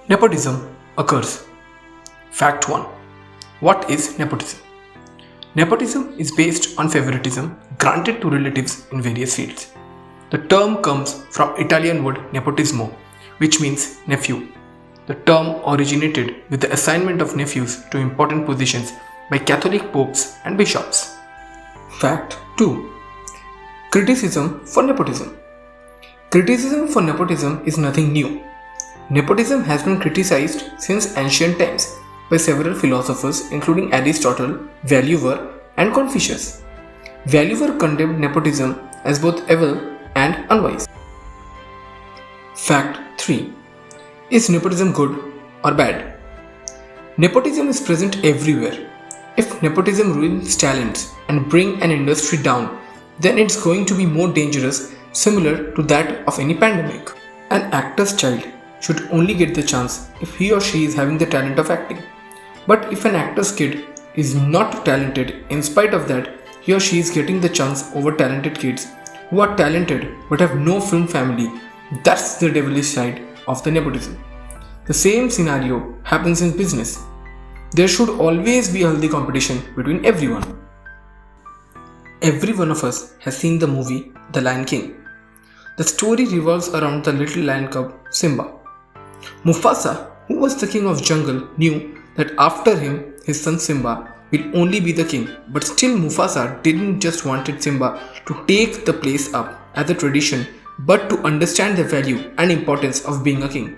Nepotism occurs. Fact 1. What is nepotism? Nepotism is based on favoritism granted to relatives in various fields. The term comes from Italian word nepotismo, which means nephew. The term originated with the assignment of nephews to important positions by Catholic popes and bishops. Fact 2. Criticism for nepotism. Criticism for nepotism is nothing new. Nepotism has been criticized since ancient times by several philosophers including Aristotle, Valuer, and Confucius. Valuer condemned nepotism as both evil and unwise. Fact 3. Is nepotism good or bad? Nepotism is present everywhere. If nepotism ruins talents and bring an industry down, then it's going to be more dangerous, similar to that of any pandemic. An actor's child should only get the chance if he or she is having the talent of acting. But if an actor's kid is not talented, in spite of that, he or she is getting the chance over talented kids who are talented but have no film family. That's the devilish side of the nepotism. The same scenario happens in business. There should always be a healthy competition between everyone. Every one of us has seen the movie The Lion King. The story revolves around the little lion cub Simba. Mufasa, who was the king of jungle, knew that after him, his son Simba will only be the king. But still Mufasa didn't just wanted Simba to take the place up as a tradition, but to understand the value and importance of being a king.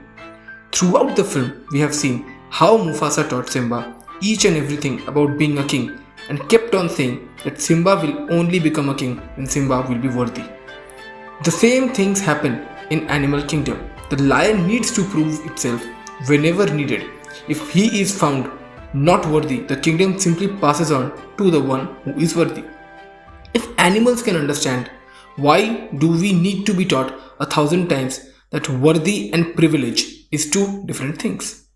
Throughout the film, we have seen how Mufasa taught Simba each and everything about being a king and kept on saying that Simba will only become a king when Simba will be worthy. The same things happen in Animal Kingdom. The lion needs to prove itself whenever needed. If he is found not worthy, the kingdom simply passes on to the one who is worthy. If animals can understand, why do we need to be taught 1,000 times that worthy and privilege is two different things?